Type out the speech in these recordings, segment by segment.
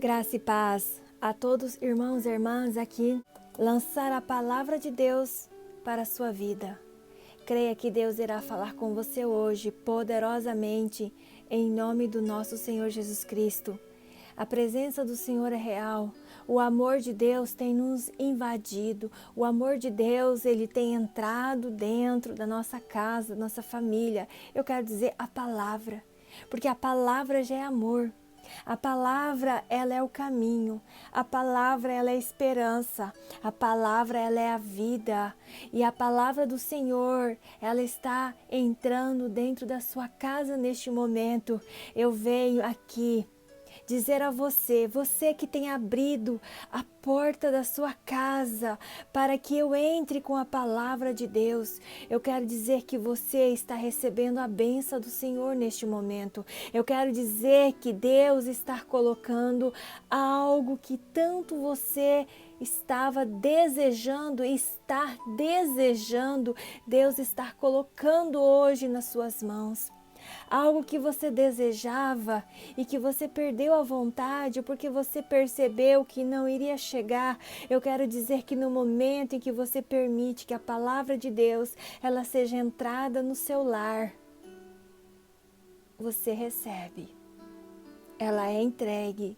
Graça e paz a todos, irmãos e irmãs, aqui lançar a palavra de Deus para a sua vida. Creia que Deus irá falar com você hoje poderosamente em nome do nosso Senhor Jesus Cristo. A presença do Senhor é real, o amor de Deus tem nos invadido, o amor de Deus ele tem entrado dentro da nossa casa, da nossa família. Eu quero dizer a palavra, porque a palavra já é amor. A palavra, ela é o caminho, a palavra, ela é a esperança, a palavra, ela é a vida. E a palavra do Senhor, ela está entrando dentro da sua casa neste momento. Eu venho aqui dizer a você, você que tem abrido a porta da sua casa para que eu entre com a palavra de Deus. Eu quero dizer que você está recebendo a bênção do Senhor neste momento. Eu quero dizer que Deus está colocando algo que tanto você estava desejando e está desejando, Deus está colocando hoje nas suas mãos. Algo que você desejava e que você perdeu a vontade porque você percebeu que não iria chegar. Eu quero dizer que no momento em que você permite que a palavra de Deus ela seja entrada no seu lar, você recebe. Ela é entregue.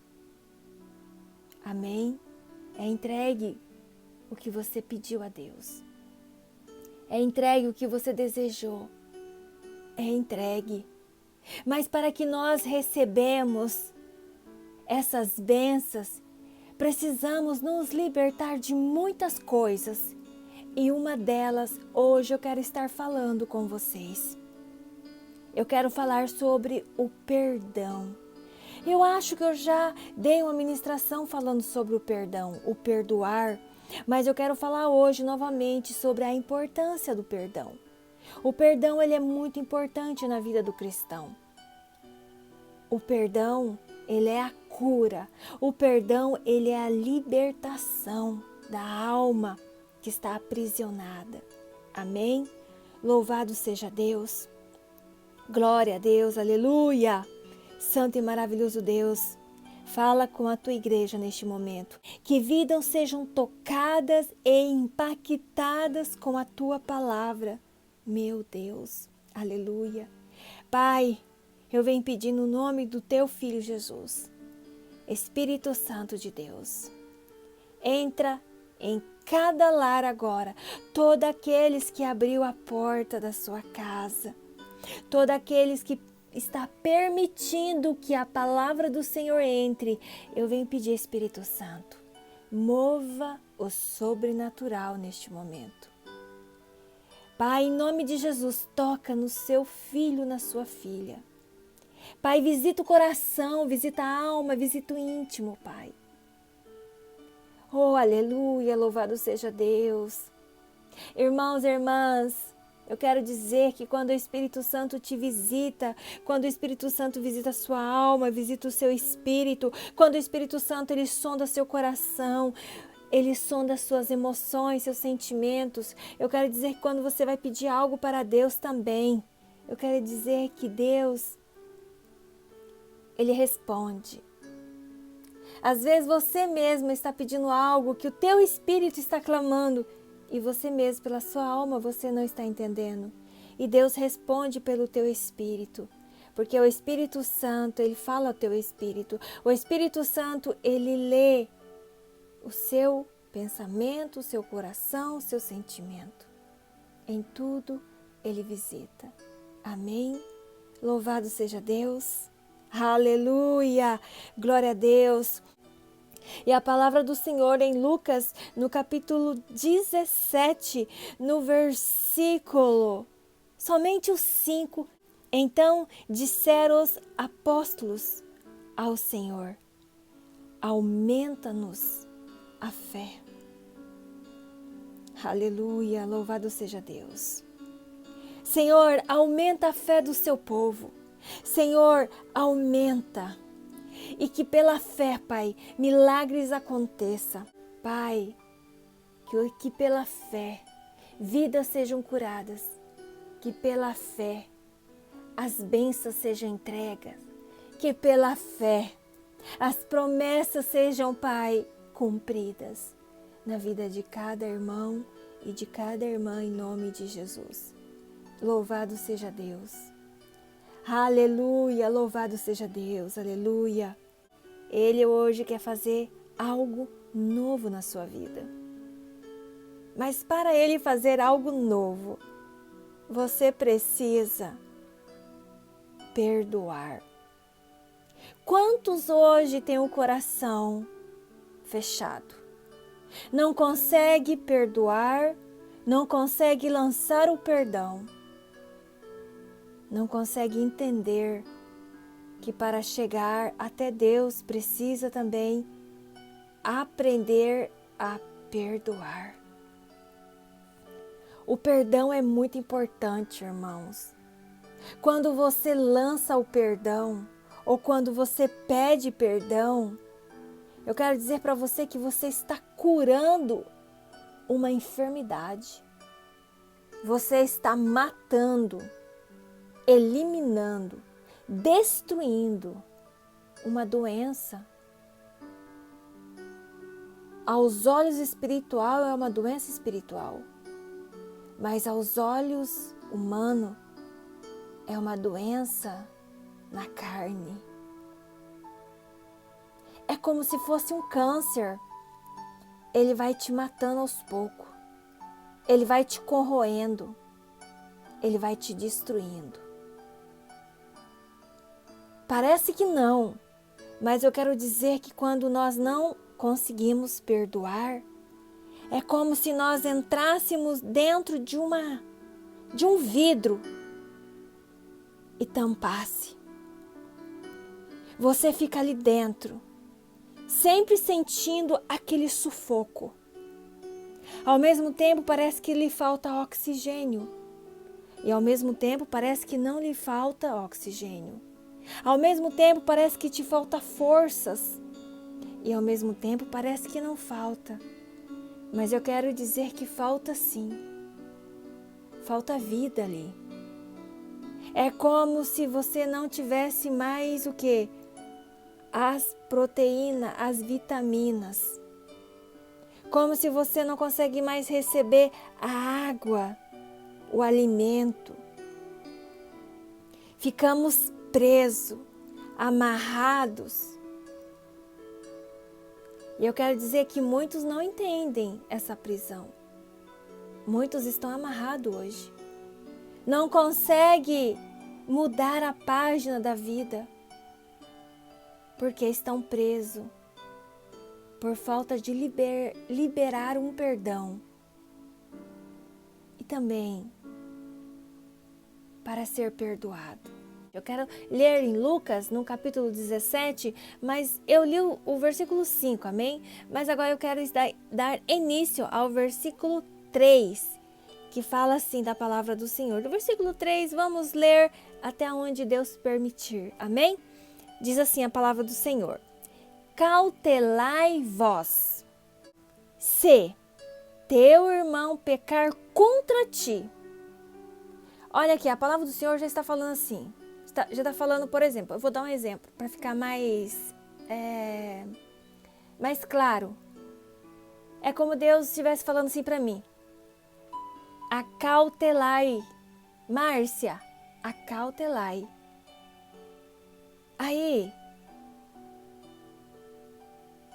Amém? É entregue o que você pediu a Deus. É entregue o que você desejou. É entregue. Mas para que nós recebemos essas bênçãos, precisamos nos libertar de muitas coisas. E uma delas, hoje eu quero estar falando com vocês. Eu quero falar sobre o perdão. Eu acho que eu já dei uma ministração falando sobre o perdão, o perdoar. Mas eu quero falar hoje novamente sobre a importância do perdão. O perdão ele é muito importante na vida do cristão. O perdão ele é a cura. O perdão ele é a libertação da alma que está aprisionada. Amém? Louvado seja Deus. Glória a Deus, aleluia. Santo e maravilhoso Deus, fala com a tua igreja neste momento. Que vidas sejam tocadas e impactadas com a tua palavra. Meu Deus, aleluia. Pai, eu venho pedir no nome do teu Filho Jesus, Espírito Santo de Deus, entra em cada lar agora, todos aqueles que abriu a porta da sua casa, todos aqueles que está permitindo que a palavra do Senhor entre, eu venho pedir, Espírito Santo, mova o sobrenatural neste momento. Pai, em nome de Jesus, toca no seu filho, na sua filha. Pai, visita o coração, visita a alma, visita o íntimo, Pai. Oh, aleluia, louvado seja Deus. Irmãos e irmãs, eu quero dizer que quando o Espírito Santo te visita, quando o Espírito Santo visita a sua alma, visita o seu espírito, quando o Espírito Santo ele sonda seu coração, ele sonda suas emoções, seus sentimentos. Eu quero dizer que quando você vai pedir algo para Deus também, eu quero dizer que Deus, ele responde. Às vezes você mesmo está pedindo algo que o teu espírito está clamando e você mesmo, pela sua alma, você não está entendendo. E Deus responde pelo teu espírito. Porque o Espírito Santo, ele fala ao teu espírito. O Espírito Santo, ele lê o seu pensamento, o seu coração, o seu sentimento. Em tudo ele visita. Amém? Louvado seja Deus. Aleluia! Glória a Deus. E a palavra do Senhor em Lucas, no capítulo 17, no versículo, somente os 5. Então disseram os apóstolos ao Senhor: aumenta-nos a fé. Aleluia, louvado seja Deus. Senhor, aumenta a fé do seu povo. Senhor, aumenta. E que pela fé, Pai, milagres aconteçam. Pai, que pela fé vidas sejam curadas. Que pela fé as bênçãos sejam entregas. Que pela fé As promessas sejam, Pai, cumpridas na vida de cada irmão e de cada irmã em nome de Jesus. Louvado seja Deus. Aleluia, louvado seja Deus, aleluia. Ele hoje quer fazer algo novo na sua vida. Mas para Ele fazer algo novo, você precisa perdoar. Quantos hoje têm o coração fechado? Não consegue perdoar, não consegue lançar o perdão, não consegue entender que para chegar até Deus precisa também aprender a perdoar. O perdão é muito importante, irmãos. Quando você lança o perdão, ou quando você pede perdão, eu quero dizer para você que você está curando uma enfermidade. Você está matando, eliminando, destruindo uma doença. Aos olhos espiritual é uma doença espiritual, mas aos olhos humanos é uma doença na carne. É como se fosse um câncer. Ele vai te matando aos poucos. Ele vai te corroendo. Ele vai te destruindo. Parece que não, mas eu quero dizer que quando nós não conseguimos perdoar, é como se nós entrássemos dentro de um vidro e tampasse. Você fica ali dentro, sempre sentindo aquele sufoco. Ao mesmo tempo parece que lhe falta oxigênio. E ao mesmo tempo parece que não lhe falta oxigênio. Ao mesmo tempo parece que te falta forças. E ao mesmo tempo parece que não falta. Mas eu quero dizer que falta sim. Falta vida ali. É como se você não tivesse mais o quê? As proteínas, as vitaminas. Como se você não consegue mais receber a água, o alimento. Ficamos presos, amarrados. E eu quero dizer que muitos não entendem essa prisão. Muitos estão amarrados hoje. Não conseguem mudar a página da vida. Porque estão presos por falta de liberar um perdão. E também para ser perdoado. Eu quero ler em Lucas, no capítulo 17, mas eu li o versículo 5, amém? Mas agora eu quero dar início ao versículo 3, que fala assim da palavra do Senhor. Do versículo 3, vamos ler até onde Deus permitir, amém? Diz assim a palavra do Senhor: cautelai vós, se teu irmão pecar contra ti. Olha aqui, a palavra do Senhor já está falando assim. Já está falando, por exemplo, eu vou dar um exemplo para ficar mais claro. É como Deus estivesse falando assim para mim: acautelai, Márcia, acautelai. Aí,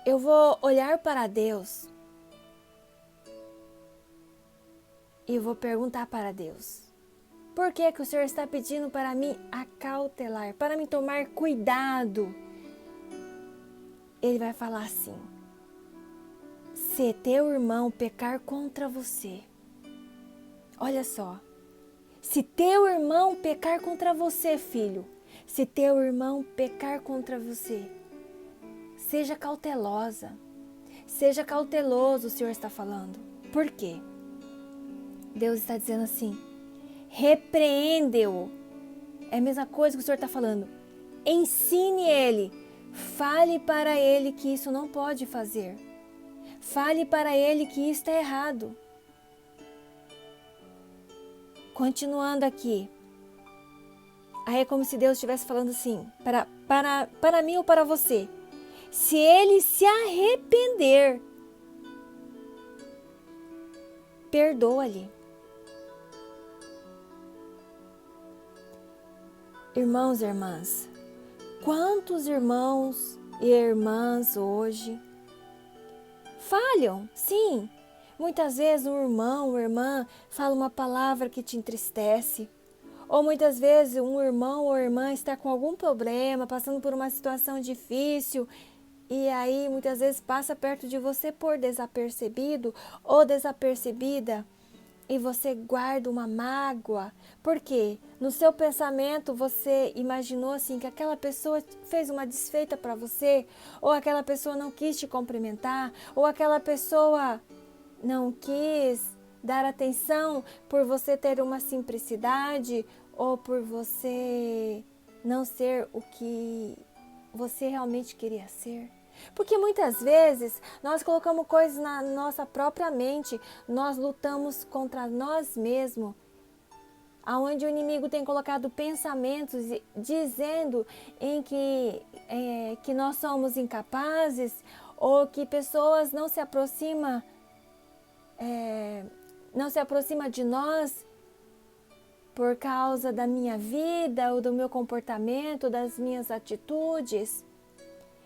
eu vou olhar para Deus e eu vou perguntar para Deus: por que o Senhor está pedindo para mim acautelar, para mim tomar cuidado? Ele vai falar assim: se teu irmão pecar contra você, olha só, se teu irmão pecar contra você, filho, se teu irmão pecar contra você, seja cautelosa, seja cauteloso, o Senhor está falando. Por quê? Deus está dizendo assim: repreende-o. É a mesma coisa que o Senhor está falando. Ensine ele, fale para ele que isso não pode fazer. Fale para ele que isso está errado. Continuando aqui. Aí é como se Deus estivesse falando assim, para mim ou para você: Se ele se arrepender, perdoa-lhe. Irmãos e irmãs, quantos irmãos e irmãs hoje falham? Sim, muitas vezes um irmão ou irmã fala uma palavra que te entristece. Ou muitas vezes um irmão ou irmã está com algum problema, passando por uma situação difícil, e aí muitas vezes passa perto de você por desapercebido ou desapercebida, e você guarda uma mágoa. Por quê? No seu pensamento você imaginou assim que aquela pessoa fez uma desfeita para você, ou aquela pessoa não quis te cumprimentar, ou aquela pessoa não quis dar atenção por você ter uma simplicidade, ou por você não ser o que você realmente queria ser. Porque muitas vezes nós colocamos coisas na nossa própria mente, nós lutamos contra nós mesmos, aonde o inimigo tem colocado pensamentos dizendo em que nós somos incapazes, ou que pessoas não se aproximam de nós por causa da minha vida ou do meu comportamento, das minhas atitudes.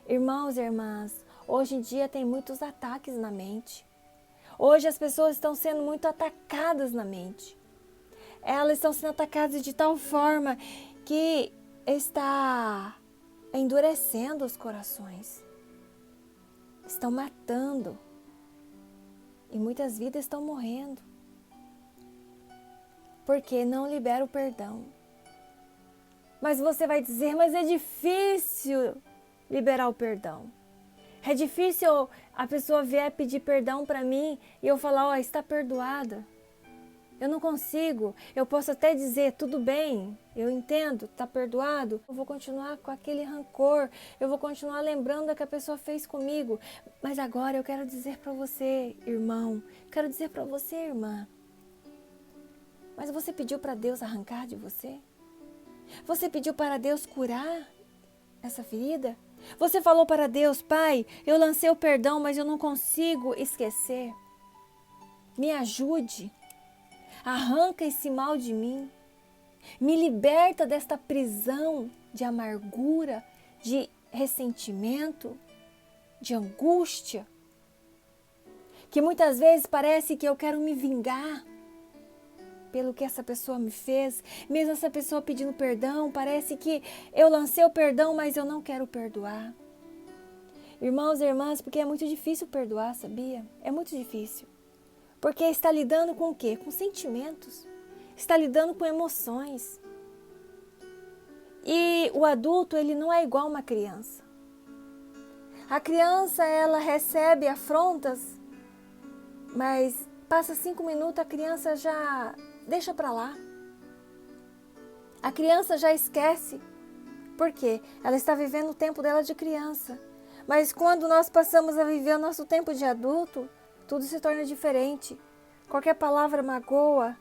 Irmãos e irmãs, hoje em dia tem muitos ataques na mente. Hoje as pessoas estão sendo muito atacadas na mente. Elas estão sendo atacadas de tal forma que está endurecendo os corações. Estão matando. E muitas vidas estão morrendo. Porque não libera o perdão. Mas você vai dizer, mas é difícil liberar o perdão. É difícil a pessoa vier pedir perdão para mim e eu falar, ó, está perdoada. Eu não consigo. Eu posso até dizer, tudo bem, eu entendo, está perdoado. Eu vou continuar com aquele rancor, eu vou continuar lembrando o que a pessoa fez comigo. Mas agora eu quero dizer para você, irmão, quero dizer para você, irmã. Mas você pediu para Deus arrancar de você? Você pediu para Deus curar essa ferida? Você falou para Deus, Pai, eu lancei o perdão, mas eu não consigo esquecer. Me ajude. Arranca esse mal de mim. Me liberta desta prisão de amargura, de ressentimento, de angústia. Que muitas vezes parece que eu quero me vingar pelo que essa pessoa me fez, mesmo essa pessoa pedindo perdão, parece que eu lancei o perdão, mas eu não quero perdoar. Irmãos e irmãs, porque é muito difícil perdoar, sabia? É muito difícil. Porque está lidando com o quê? Com sentimentos. Está lidando com emoções. E o adulto, ele não é igual a uma criança. A criança, ela recebe afrontas, mas passa 5 minutos, a criança já deixa para lá. A criança já esquece. Por quê? Ela está vivendo o tempo dela de criança. Mas quando nós passamos a viver o nosso tempo de adulto, tudo se torna diferente. Qualquer palavra magoa,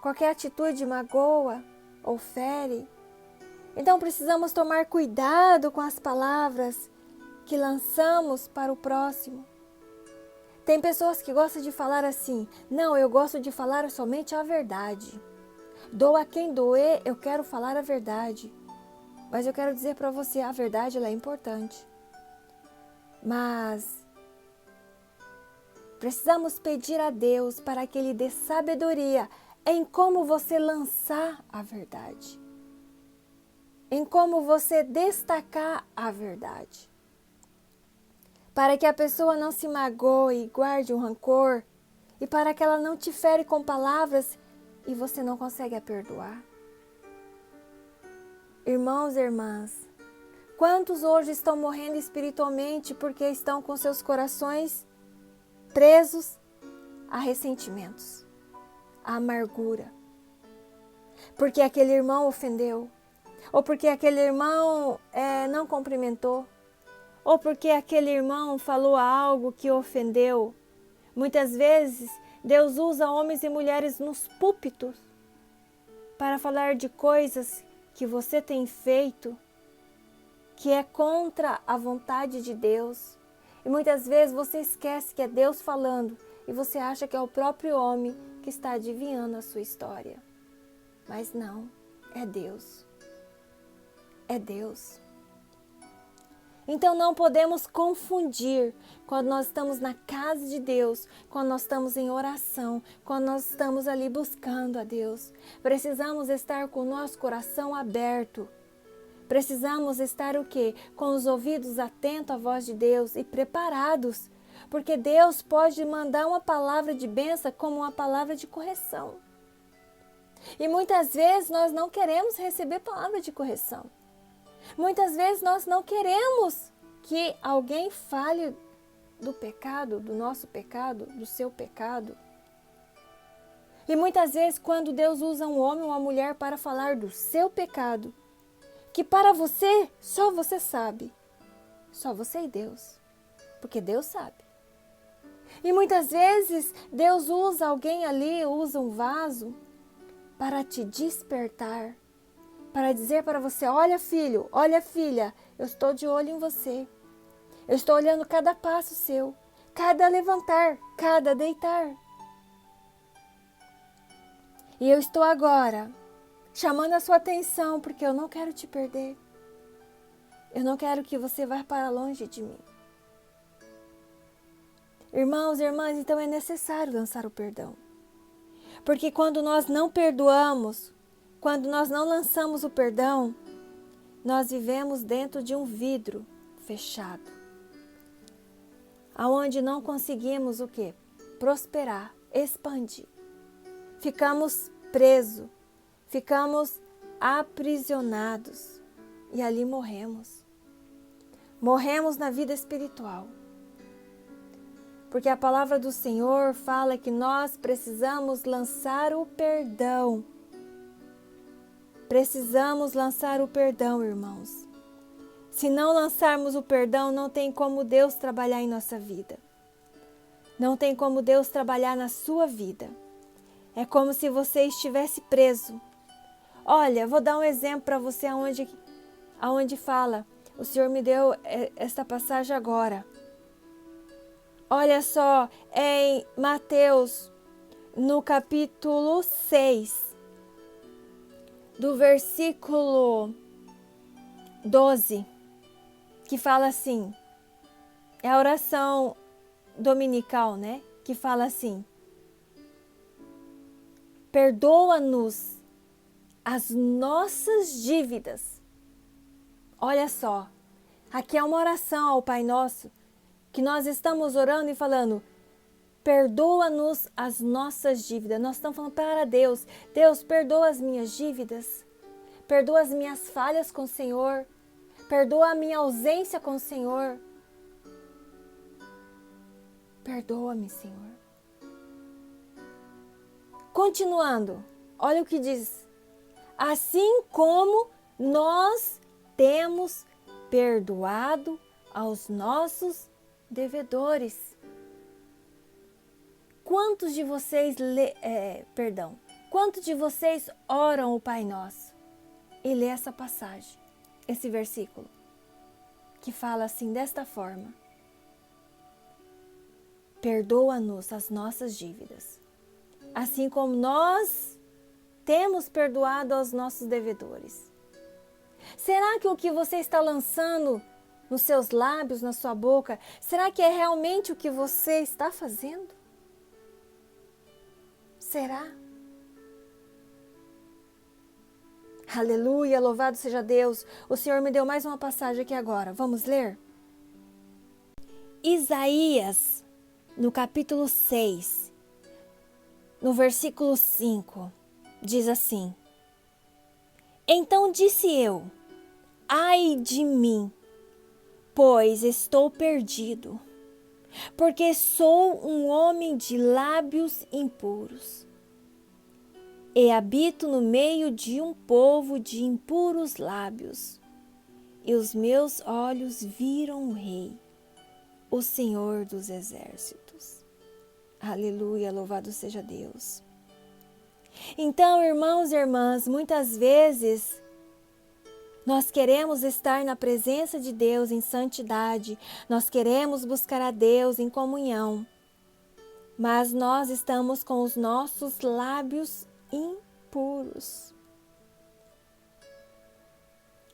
qualquer atitude magoa ou fere. Então precisamos tomar cuidado com as palavras que lançamos para o próximo. Tem pessoas que gostam de falar assim, não, eu gosto de falar somente a verdade. Doa quem doer, eu quero falar a verdade. Mas eu quero dizer para você, a verdade ela é importante. Mas precisamos pedir a Deus para que Ele dê sabedoria em como você lançar a verdade. Em como você destacar a verdade. Para que a pessoa não se magoe e guarde um rancor, e para que ela não te fere com palavras e você não consegue a perdoar. Irmãos e irmãs, quantos hoje estão morrendo espiritualmente porque estão com seus corações presos a ressentimentos, a amargura? Porque aquele irmão ofendeu, ou porque aquele irmão não cumprimentou, ou porque aquele irmão falou algo que ofendeu. Muitas vezes, Deus usa homens e mulheres nos púlpitos para falar de coisas que você tem feito que é contra a vontade de Deus. E muitas vezes você esquece que é Deus falando e você acha que é o próprio homem que está adivinhando a sua história. Mas não, é Deus. É Deus. Então não podemos confundir quando nós estamos na casa de Deus, quando nós estamos em oração, quando nós estamos ali buscando a Deus. Precisamos estar com o nosso coração aberto. Precisamos estar o quê? Com os ouvidos atentos à voz de Deus e preparados, porque Deus pode mandar uma palavra de bênção como uma palavra de correção. E muitas vezes nós não queremos receber palavra de correção. Muitas vezes nós não queremos que alguém fale do pecado, do nosso pecado, do seu pecado. E muitas vezes quando Deus usa um homem ou uma mulher para falar do seu pecado, que para você, só você sabe, só você e Deus, porque Deus sabe. E muitas vezes Deus usa alguém ali, usa um vaso para te despertar, para dizer para você, olha filho, olha filha, eu estou de olho em você. Eu estou olhando cada passo seu, cada levantar, cada deitar. E eu estou agora chamando a sua atenção porque eu não quero te perder. Eu não quero que você vá para longe de mim. Irmãos e irmãs, então é necessário lançar o perdão. Porque quando nós não perdoamos, quando nós não lançamos o perdão, nós vivemos dentro de um vidro fechado, aonde não conseguimos o quê? Prosperar, expandir. Ficamos presos, ficamos aprisionados e ali morremos. Morremos na vida espiritual. Porque a palavra do Senhor fala que nós precisamos lançar o perdão. Precisamos lançar o perdão, irmãos. Se não lançarmos o perdão, não tem como Deus trabalhar em nossa vida. Não tem como Deus trabalhar na sua vida. É como se você estivesse preso. Olha, vou dar um exemplo para você aonde fala. O Senhor me deu esta passagem agora. Olha só, é em Mateus, no capítulo 6. Do versículo 12, que fala assim, é a oração dominical, né? Que fala assim, perdoa-nos as nossas dívidas. Olha só, aqui é uma oração ao Pai Nosso, que nós estamos orando e falando, perdoa-nos as nossas dívidas. Nós estamos falando para Deus. Deus, perdoa as minhas dívidas. Perdoa as minhas falhas com o Senhor. Perdoa a minha ausência com o Senhor. Perdoa-me, Senhor. Continuando, olha o que diz. Assim como nós temos perdoado aos nossos devedores. Quantos de vocês quantos de vocês oram o Pai Nosso e lê essa passagem, esse versículo, que fala assim, desta forma, perdoa-nos as nossas dívidas, assim como nós temos perdoado aos nossos devedores. Será que o que você está lançando nos seus lábios, na sua boca, será que é realmente o que você está fazendo? Será? Aleluia, louvado seja Deus. O Senhor me deu mais uma passagem aqui agora. Vamos ler? Isaías, no capítulo 6, no versículo 5, diz assim: Então disse eu, ai de mim, pois estou perdido, porque sou um homem de lábios impuros, e habito no meio de um povo de impuros lábios, e os meus olhos viram o Rei, o Senhor dos Exércitos. Aleluia, louvado seja Deus. Então, irmãos e irmãs, muitas vezes Nós queremos estar na presença de Deus em santidade, nós queremos buscar a Deus em comunhão, mas nós estamos com os nossos lábios impuros.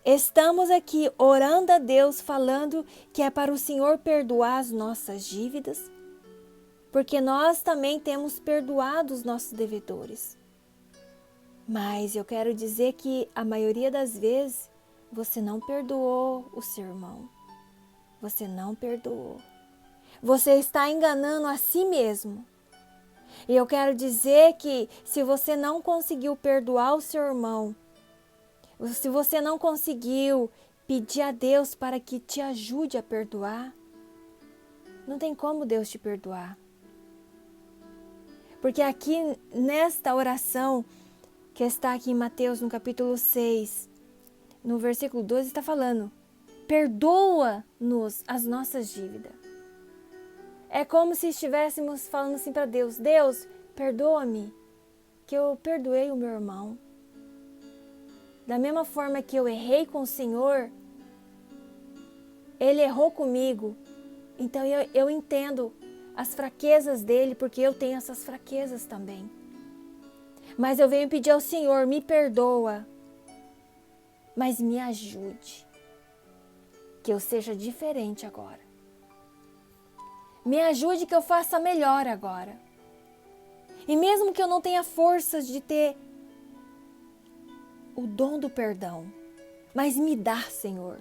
Estamos aqui orando a Deus, falando que é para o Senhor perdoar as nossas dívidas, porque nós também temos perdoado os nossos devedores. Mas eu quero dizer que a maioria das vezes você não perdoou o seu irmão. Você não perdoou. Você está enganando a si mesmo. E eu quero dizer que se você não conseguiu perdoar o seu irmão, se você não conseguiu pedir a Deus para que te ajude a perdoar, não tem como Deus te perdoar. Porque aqui nesta oração que está aqui em Mateus no capítulo 6, no versículo 12 está falando: perdoa-nos as nossas dívidas. É como se estivéssemos falando assim para Deus: Deus, perdoa-me, que eu perdoei o meu irmão. Da mesma forma que eu errei com o Senhor, Ele errou comigo. Então eu entendo as fraquezas dele, porque eu tenho essas fraquezas também. Mas eu venho pedir ao Senhor: me perdoa, mas me ajude, que eu seja diferente agora. Me ajude que eu faça melhor agora. E mesmo que eu não tenha forças de ter o dom do perdão, mas me dá, Senhor.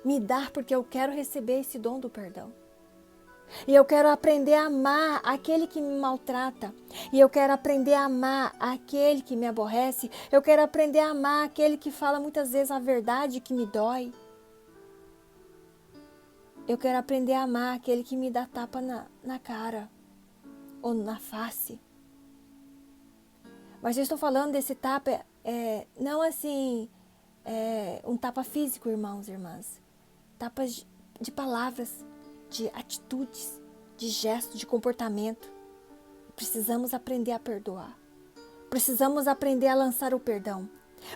Me dá, porque eu quero receber esse dom do perdão. E eu quero aprender a amar aquele que me maltrata. E eu quero aprender a amar aquele que me aborrece. Eu quero aprender a amar aquele que fala muitas vezes a verdade que me dói. Eu quero aprender a amar aquele que me dá tapa na cara ou na face. Mas eu estou falando desse tapa, não assim, um tapa físico, irmãos e irmãs. Tapas de palavras, de atitudes, de gestos, de comportamento. Precisamos aprender a perdoar. Precisamos aprender a lançar o perdão.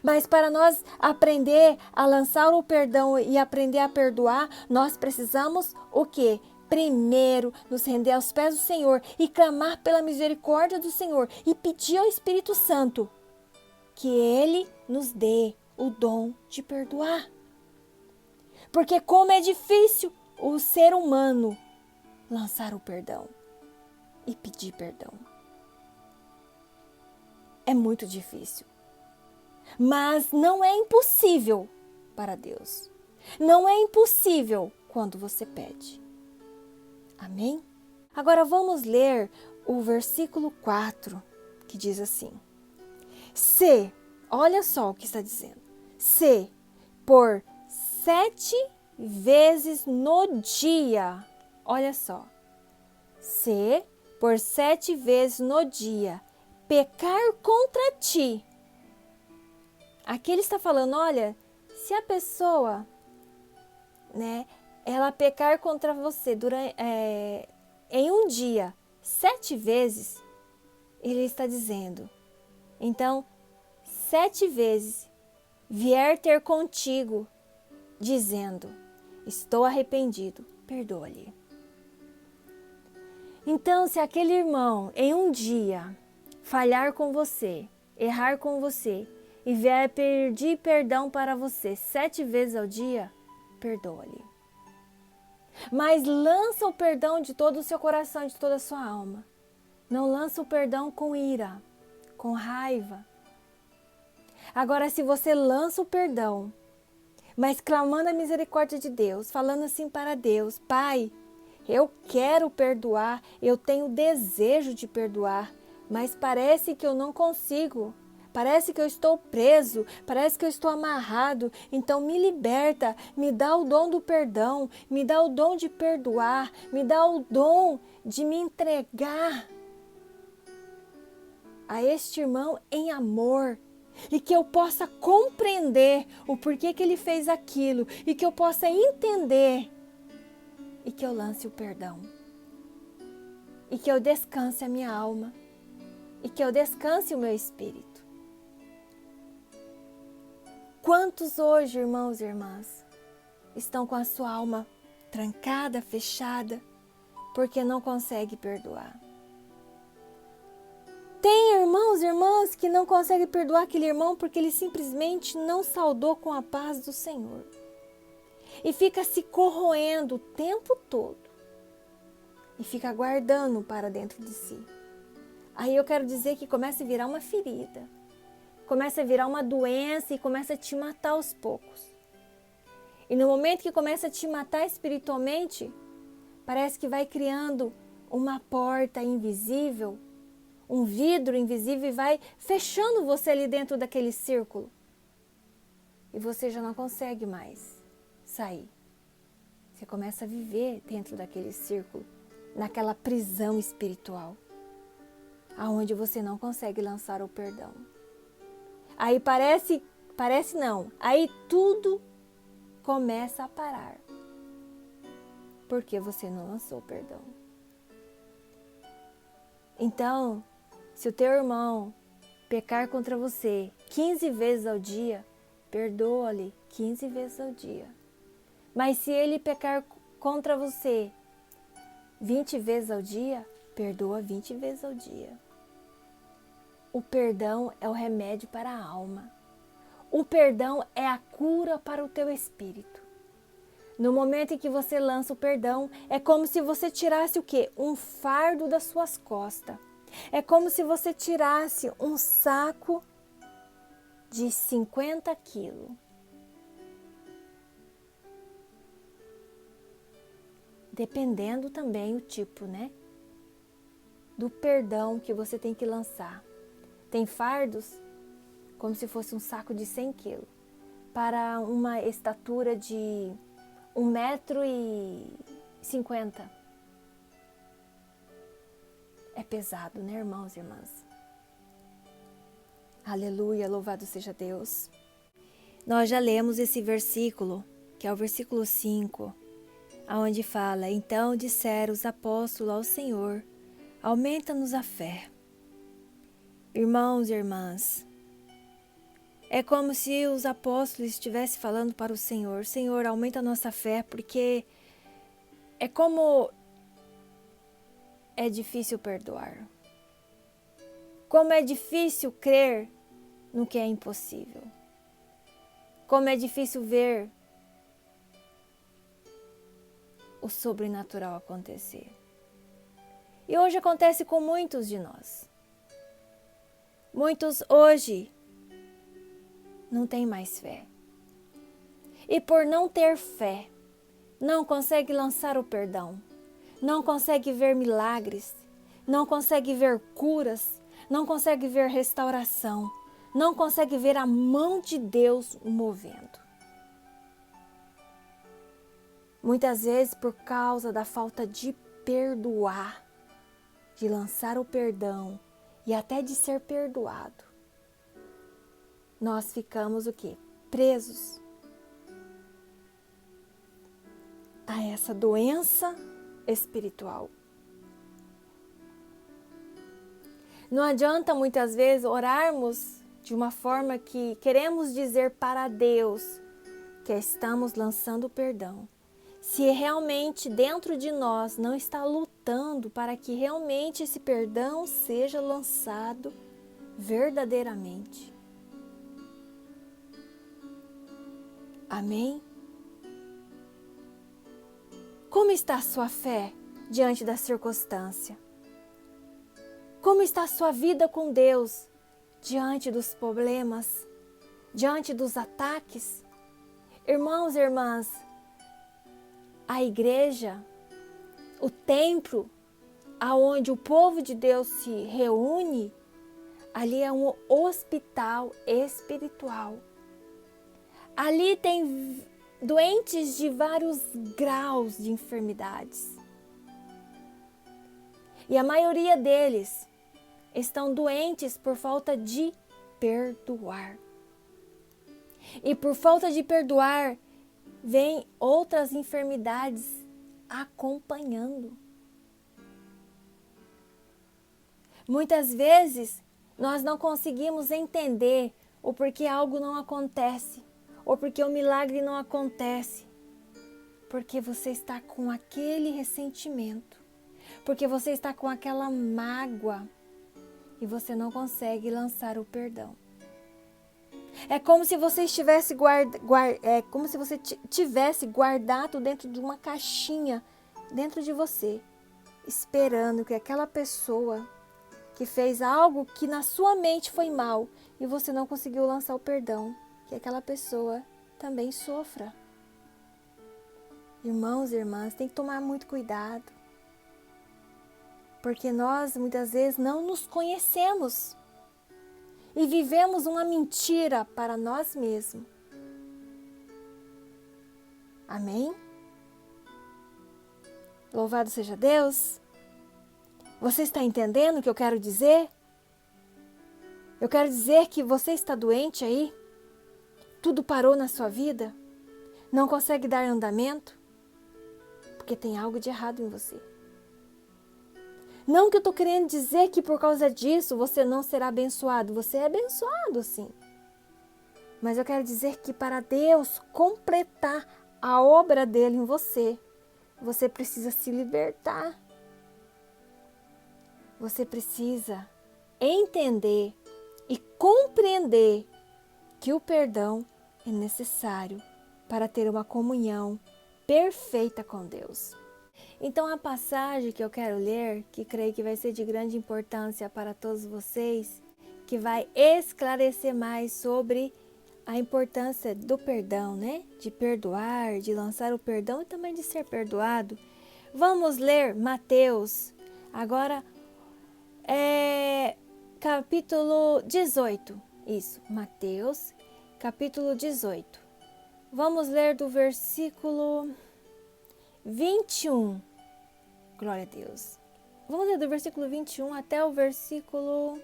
Mas para nós aprender a lançar o perdão e aprender a perdoar, nós precisamos o quê? Primeiro, nos render aos pés do Senhor e clamar pela misericórdia do Senhor e pedir ao Espírito Santo que Ele nos dê o dom de perdoar. Porque como é difícil o ser humano lançar o perdão e pedir perdão. É muito difícil. Mas não é impossível para Deus. Não é impossível quando você pede. Amém? Agora vamos ler o versículo 4, que diz assim: se, olha só o que está dizendo, se por 7 vezes no dia, olha só, se por 7 vezes no dia pecar contra ti. Aqui ele está falando, olha, se a pessoa, ela pecar contra você em um dia 7 vezes, ele está dizendo, então 7 vezes vier ter contigo, dizendo, estou arrependido, perdoa-lhe. Então, se aquele irmão em um dia falhar com você, errar com você, e vier pedir perdão para você 7 vezes ao dia, perdoa-lhe. Mas lança o perdão de todo o seu coração, de toda a sua alma. Não lança o perdão com ira, com raiva. Agora, se você lança o perdão, mas clamando a misericórdia de Deus, falando assim para Deus, Pai, eu quero perdoar, eu tenho desejo de perdoar, mas parece que eu não consigo. Parece que eu estou preso, parece que eu estou amarrado, então me liberta, me dá o dom do perdão, me dá o dom de perdoar, me dá o dom de me entregar a este irmão em amor e que eu possa compreender o porquê que ele fez aquilo e que eu possa entender e que eu lance o perdão e que eu descanse a minha alma e que eu descanse o meu espírito. Quantos hoje, irmãos e irmãs, estão com a sua alma trancada, fechada, porque não consegue perdoar? Tem irmãos e irmãs que não conseguem perdoar aquele irmão porque ele simplesmente não saudou com a paz do Senhor. E fica se corroendo o tempo todo. E fica guardando para dentro de si. Aí eu quero dizer que começa a virar uma ferida. Começa a virar uma doença e começa a te matar aos poucos. E no momento que começa a te matar espiritualmente, parece que vai criando uma porta invisível, um vidro invisível e vai fechando você ali dentro daquele círculo. E você já não consegue mais sair. Você começa a viver dentro daquele círculo, naquela prisão espiritual, aonde você não consegue lançar o perdão. Aí parece não, aí tudo começa a parar, porque você não lançou o perdão. Então, se o teu irmão pecar contra você 15 vezes ao dia, perdoa-lhe 15 vezes ao dia. Mas se ele pecar contra você 20 vezes ao dia, perdoa 20 vezes ao dia. O perdão é o remédio para a alma. O perdão é a cura para o teu espírito. No momento em que você lança o perdão, é como se você tirasse o quê? Um fardo das suas costas. É como se você tirasse um saco de 50 quilos. Dependendo também o tipo, né? Do perdão que você tem que lançar. Tem fardos como se fosse um saco de 100 quilos. Para uma estatura de 1,50 m. É pesado, né, irmãos e irmãs? Aleluia, louvado seja Deus. Nós já lemos esse versículo, que é o versículo 5, onde fala: então disseram os apóstolos ao Senhor, aumenta-nos a fé. Irmãos e irmãs, é como se os apóstolos estivessem falando para o Senhor: Senhor, aumenta a nossa fé, porque é como é difícil perdoar. Como é difícil crer no que é impossível. Como é difícil ver o sobrenatural acontecer. E hoje acontece com muitos de nós. Muitos hoje não têm mais fé. E por não ter fé, não consegue lançar o perdão. Não consegue ver milagres, não consegue ver curas, não consegue ver restauração, não consegue ver a mão de Deus movendo. Muitas vezes por causa da falta de perdoar, de lançar o perdão e até de ser perdoado, nós ficamos o quê? Presos a essa doença espiritual. Não adianta muitas vezes orarmos de uma forma que queremos dizer para Deus que estamos lançando o perdão, se realmente dentro de nós não está lutando para que realmente esse perdão seja lançado verdadeiramente. Amém? Como está a sua fé diante da circunstância? Como está a sua vida com Deus diante dos problemas, diante dos ataques? Irmãos e irmãs, a igreja, o templo, aonde o povo de Deus se reúne, ali é um hospital espiritual. Ali tem doentes de vários graus de enfermidades. E a maioria deles estão doentes por falta de perdoar. E por falta de perdoar, vem outras enfermidades acompanhando. Muitas vezes, nós não conseguimos entender o porquê algo não acontece. ou porque o milagre não acontece, porque você está com aquele ressentimento, porque você está com aquela mágoa e você não consegue lançar o perdão. É como se você estivesse como se você tivesse guardado dentro de uma caixinha dentro de você, esperando que aquela pessoa que fez algo que na sua mente foi mal e você não conseguiu lançar o perdão, que aquela pessoa também sofra. Irmãos e irmãs, tem que tomar muito cuidado, porque nós muitas vezes não nos conhecemos e vivemos uma mentira para nós mesmos. Amém? Louvado seja Deus! Você está entendendo o que eu quero dizer? Eu quero dizer que você está doente aí? Tudo parou na sua vida? Não consegue dar andamento? Porque tem algo de errado em você. Não que eu estou querendo dizer que por causa disso você não será abençoado. Você é abençoado, sim. Mas eu quero dizer que para Deus completar a obra dele em você, você precisa se libertar. Você precisa entender e compreender que o perdão é necessário para ter uma comunhão perfeita com Deus. Então a passagem que eu quero ler, que creio que vai ser de grande importância para todos vocês, que vai esclarecer mais sobre a importância do perdão, né? De perdoar, de lançar o perdão e também de ser perdoado. Vamos ler Mateus, agora capítulo 18. Isso, Mateus, capítulo 18. Vamos ler do versículo 21. Glória a Deus. Vamos ler do versículo 21 até o versículo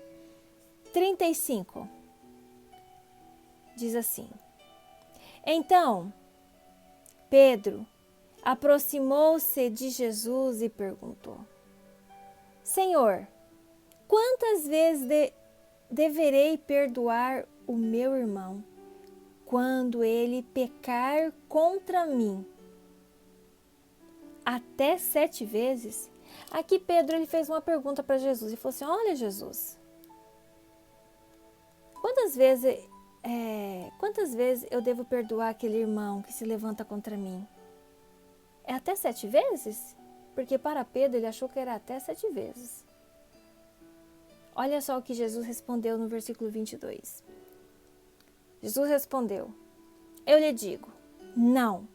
35. Diz assim: Então, Pedro aproximou-se de Jesus e perguntou: Senhor, quantas vezes deverei perdoar o meu irmão quando ele pecar contra mim? Até 7 vezes? Aqui Pedro ele fez uma pergunta para Jesus e falou assim: olha, Jesus, quantas vezes eu devo perdoar aquele irmão que se levanta contra mim? É até 7 vezes? Porque para Pedro ele achou que era até 7 vezes. Olha só o que Jesus respondeu no versículo 22. Jesus respondeu: eu lhe digo, não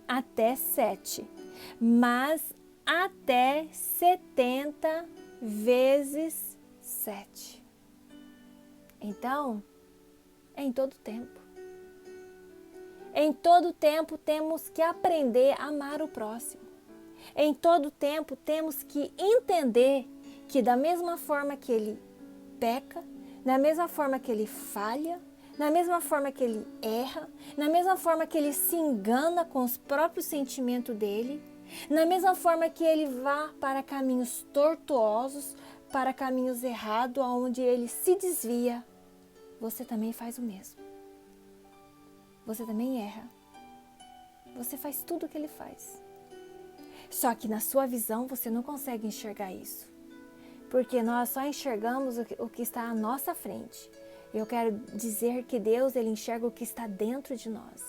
até 7, mas até 70 vezes 7. Então, é em todo tempo. Em todo tempo temos que aprender a amar o próximo. Em todo tempo temos que entender que da mesma forma que ele peca, da mesma forma que ele falha, da mesma forma que ele erra, na mesma forma que ele se engana com os próprios sentimentos dele, na mesma forma que ele vá para caminhos tortuosos, para caminhos errados, onde ele se desvia, você também faz o mesmo. Você também erra. Você faz tudo o que ele faz. Só que na sua visão você não consegue enxergar isso. Porque nós só enxergamos o que está à nossa frente. Eu quero dizer que Deus ele enxerga o que está dentro de nós,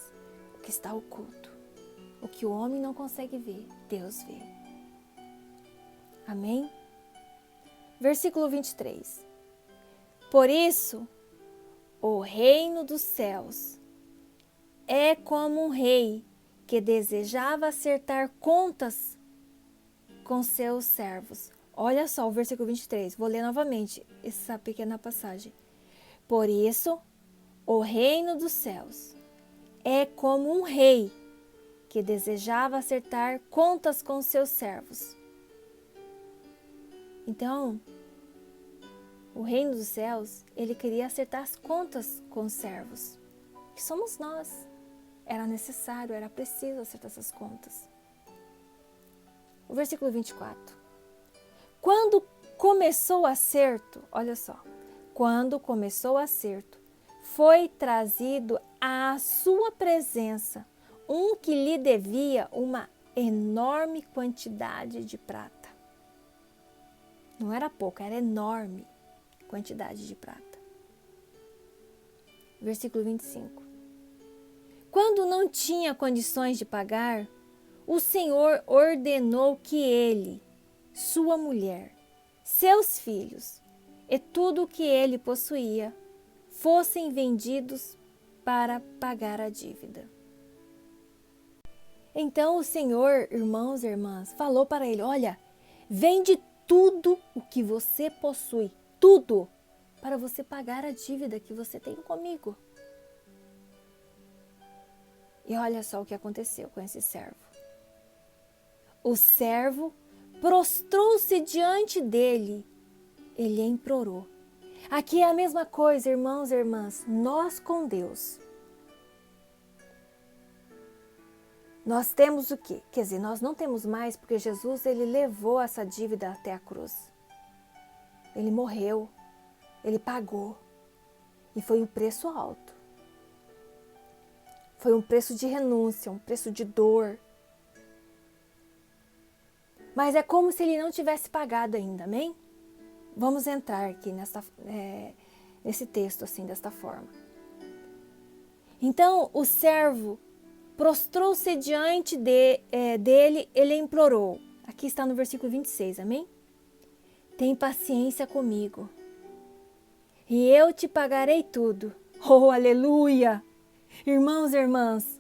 o que está oculto. O que o homem não consegue ver, Deus vê. Amém? Versículo 23. Por isso, o reino dos céus é como um rei que desejava acertar contas com seus servos. Olha só o versículo 23, vou ler novamente essa pequena passagem. Por isso, o reino dos céus é como um rei que desejava acertar contas com seus servos. Então, o reino dos céus, ele queria acertar as contas com os servos, que somos nós. Era necessário, era preciso acertar essas contas. O versículo 24. Quando começou o acerto, olha só, quando começou o acerto, foi trazido à sua presença um que lhe devia uma enorme quantidade de prata. Não era pouco, era enorme quantidade de prata. Versículo 25. Quando não tinha condições de pagar, o Senhor ordenou que ele, sua mulher, seus filhos e tudo o que ele possuía fossem vendidos para pagar a dívida. Então o Senhor, irmãos e irmãs, falou para ele: olha, vende tudo o que você possui, tudo, para você pagar a dívida que você tem comigo. E olha só o que aconteceu com esse servo. O servo prostrou-se diante dele, ele implorou. Aqui é a mesma coisa, irmãos e irmãs, nós com Deus. Nós temos o quê? Quer dizer, nós não temos mais, porque Jesus, ele levou essa dívida até a cruz. Ele morreu, ele pagou. E foi um preço alto. Foi um preço de renúncia, um preço de dor. Mas é como se ele não tivesse pagado ainda, amém? Vamos entrar aqui nesse texto assim, desta forma. Então, o servo prostrou-se diante dele, ele implorou. Aqui está no versículo 26, amém? Tem paciência comigo, e eu te pagarei tudo. Oh, aleluia! Irmãos e irmãs,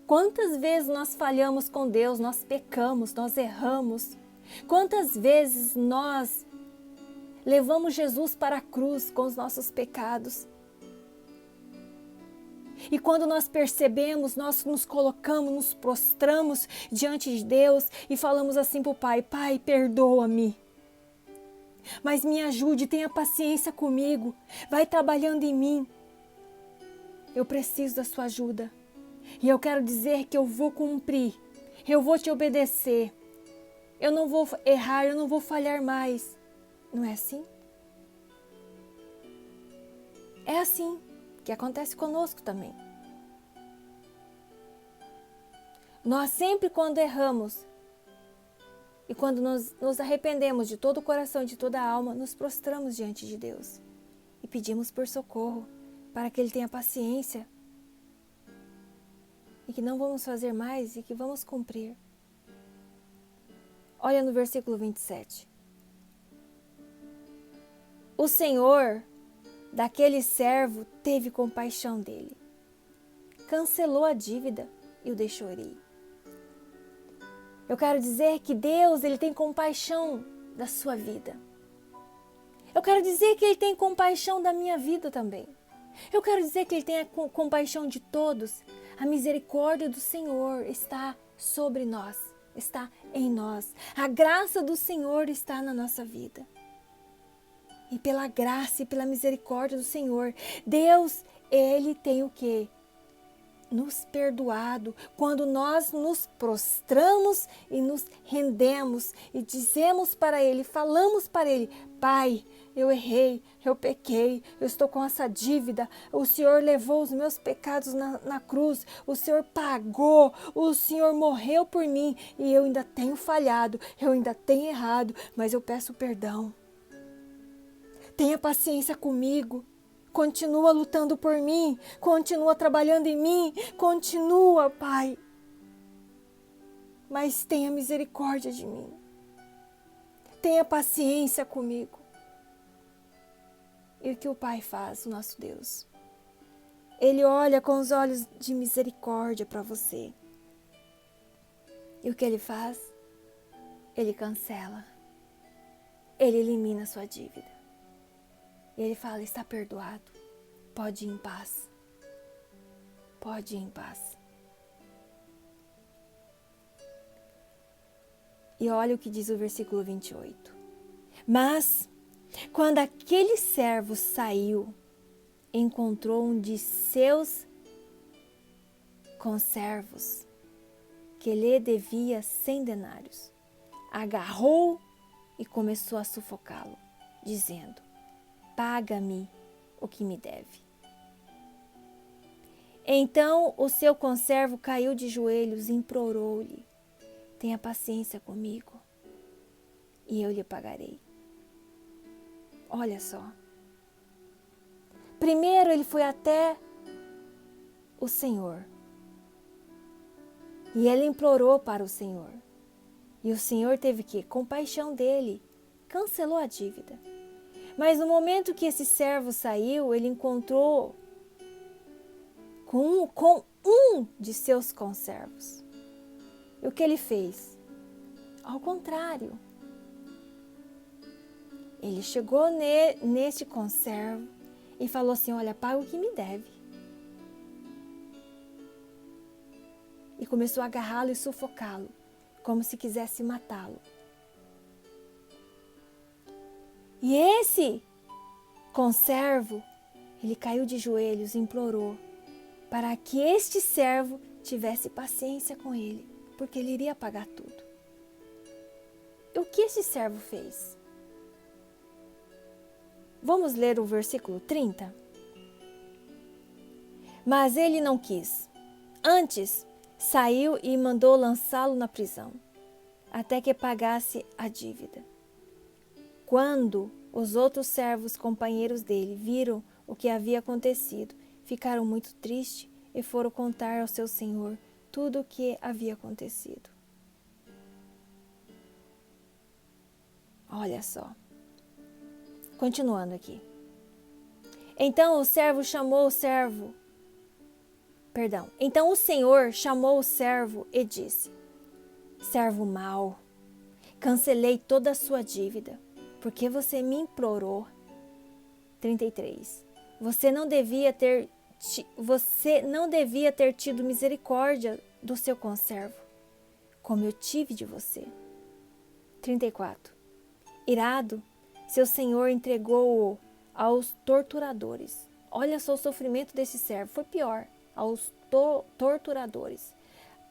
quantas vezes nós falhamos com Deus, nós pecamos, nós erramos. Quantas vezes nós levamos Jesus para a cruz com os nossos pecados. E quando nós percebemos, nós nos colocamos, nos prostramos diante de Deus e falamos assim para o Pai: Pai, perdoa-me. Mas me ajude, tenha paciência comigo, vai trabalhando em mim. Eu preciso da sua ajuda. E eu quero dizer que eu vou cumprir, eu vou te obedecer. Eu não vou errar, eu não vou falhar mais. Não é assim? É assim que acontece conosco também. Nós sempre quando erramos e quando nos arrependemos de todo o coração, de toda a alma, nos prostramos diante de Deus e pedimos por socorro para que Ele tenha paciência e que não vamos fazer mais e que vamos cumprir. Olha no versículo 27. O Senhor daquele servo teve compaixão dele, cancelou a dívida e o deixou ir. Eu quero dizer que Deus, Ele tem compaixão da sua vida. Eu quero dizer que Ele tem compaixão da minha vida também. Eu quero dizer que Ele tem compaixão de todos. A misericórdia do Senhor está sobre nós, está em nós. A graça do Senhor está na nossa vida. E pela graça e pela misericórdia do Senhor, Deus, Ele tem o quê? Nos perdoado, quando nós nos prostramos e nos rendemos e dizemos para Ele, falamos para Ele: Pai, eu errei, eu pequei, eu estou com essa dívida, o Senhor levou os meus pecados na cruz, o Senhor pagou, o Senhor morreu por mim e eu ainda tenho falhado, eu ainda tenho errado, mas eu peço perdão. Tenha paciência comigo. Continua lutando por mim, continua trabalhando em mim, continua, Pai. Mas tenha misericórdia de mim. Tenha paciência comigo. E o que o Pai faz, o nosso Deus? Ele olha com os olhos de misericórdia para você. E o que Ele faz? Ele cancela. Ele elimina a sua dívida. E Ele fala: está perdoado, pode ir em paz, pode ir em paz. E olha o que diz o versículo 28. Mas, quando aquele servo saiu, encontrou um de seus conservos, que lhe devia 100 denários. Agarrou e começou a sufocá-lo, dizendo: paga-me o que me deve. Então o seu conservo caiu de joelhos e implorou-lhe: tenha paciência comigo e eu lhe pagarei. Olha só. Primeiro ele foi até o Senhor. E ele implorou para o Senhor. E o Senhor teve que, compaixão dele, cancelou a dívida. Mas no momento que esse servo saiu, ele encontrou com um de seus conservos. E o que ele fez? Ao contrário. Ele chegou neste conservo e falou assim: olha, paga o que me deve. E começou a agarrá-lo e sufocá-lo, como se quisesse matá-lo. E esse conservo, ele caiu de joelhos e implorou para que este servo tivesse paciência com ele, porque ele iria pagar tudo. E o que esse servo fez? Vamos ler o versículo 30? Mas ele não quis. Antes, saiu e mandou lançá-lo na prisão, até que pagasse a dívida. Quando os outros servos companheiros dele viram o que havia acontecido, ficaram muito tristes e foram contar ao seu senhor tudo o que havia acontecido. Olha só. Continuando aqui. Então o Senhor chamou o servo e disse: servo mau, cancelei toda a sua dívida, porque você me implorou. 33. Você não devia ter tido misericórdia do seu conservo, como eu tive de você. 34. Irado, seu senhor entregou-o aos torturadores. Olha só o sofrimento desse servo, foi pior, aos torturadores,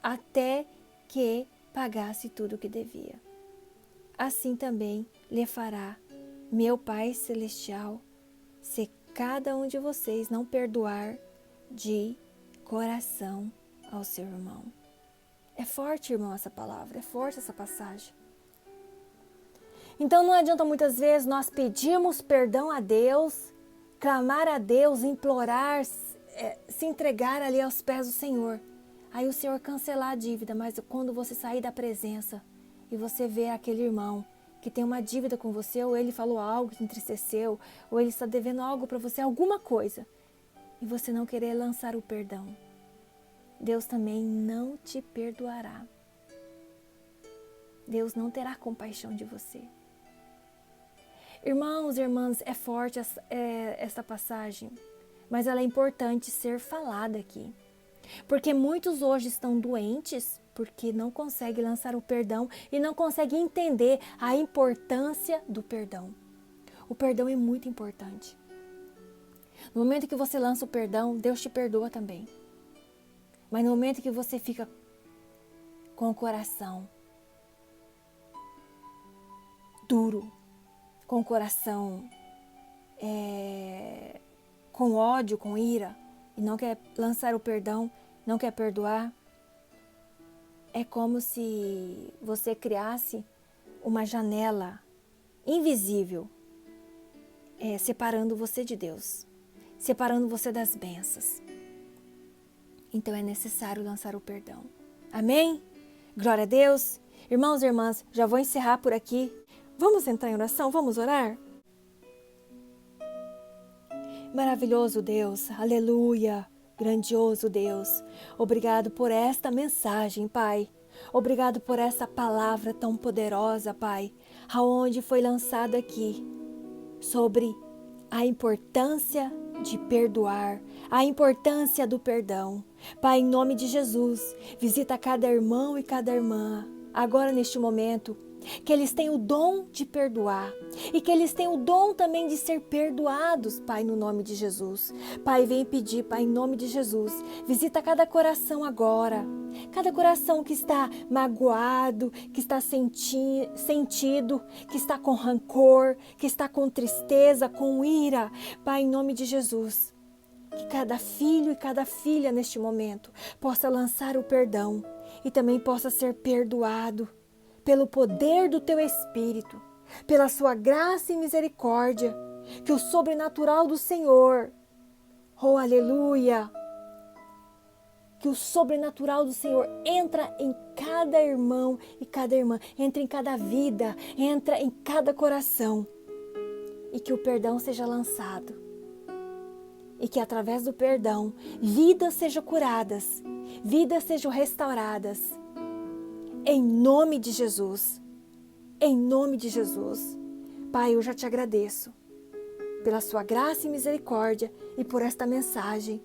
até que pagasse tudo o que devia. Assim também lhe fará meu Pai Celestial, se cada um de vocês não perdoar de coração ao seu irmão. É forte, irmão, essa palavra, é forte essa passagem. Então não adianta muitas vezes nós pedirmos perdão a Deus, clamar a Deus, implorar, se entregar ali aos pés do Senhor. Aí o Senhor cancelar a dívida, mas quando você sair da presença e você vê aquele irmão que tem uma dívida com você, ou ele falou algo que te entristeceu, ou ele está devendo algo para você, alguma coisa, e você não querer lançar o perdão, Deus também não te perdoará. Deus não terá compaixão de você. Irmãos e irmãs, é forte essa passagem, mas ela é importante ser falada aqui. Porque muitos hoje estão doentes porque não conseguem lançar o perdão e não conseguem entender a importância do perdão. O perdão é muito importante. No momento que você lança o perdão, Deus te perdoa também. Mas no momento que você fica com o coração duro, com o coração com ódio, com ira, e não quer lançar o perdão, não quer perdoar, é como se você criasse uma janela invisível, separando você de Deus, separando você das bênçãos. Então é necessário lançar o perdão. Amém? Glória a Deus. Irmãos e irmãs, já vou encerrar por aqui. Vamos entrar em oração? Vamos orar? Maravilhoso Deus, aleluia, grandioso Deus, obrigado por esta mensagem, Pai. Obrigado por essa palavra tão poderosa, Pai, aonde foi lançada aqui sobre a importância de perdoar, a importância do perdão. Pai, em nome de Jesus, visita cada irmão e cada irmã, agora neste momento, que eles tenham o dom de perdoar e que eles tenham o dom também de ser perdoados, Pai, no nome de Jesus. Pai, vem pedir, Pai, em nome de Jesus, visita cada coração agora, cada coração que está magoado, que está sentido, que está com rancor, que está com tristeza, com ira, Pai, em nome de Jesus. Que cada filho e cada filha neste momento possa lançar o perdão e também possa ser perdoado pelo poder do teu Espírito, pela sua graça e misericórdia, que o sobrenatural do Senhor, oh aleluia, que o sobrenatural do Senhor entra em cada irmão e cada irmã, entra em cada vida, entra em cada coração, e que o perdão seja lançado, e que através do perdão, vidas sejam curadas, vidas sejam restauradas, em nome de Jesus, em nome de Jesus. Pai, eu já te agradeço pela sua graça e misericórdia e por esta mensagem.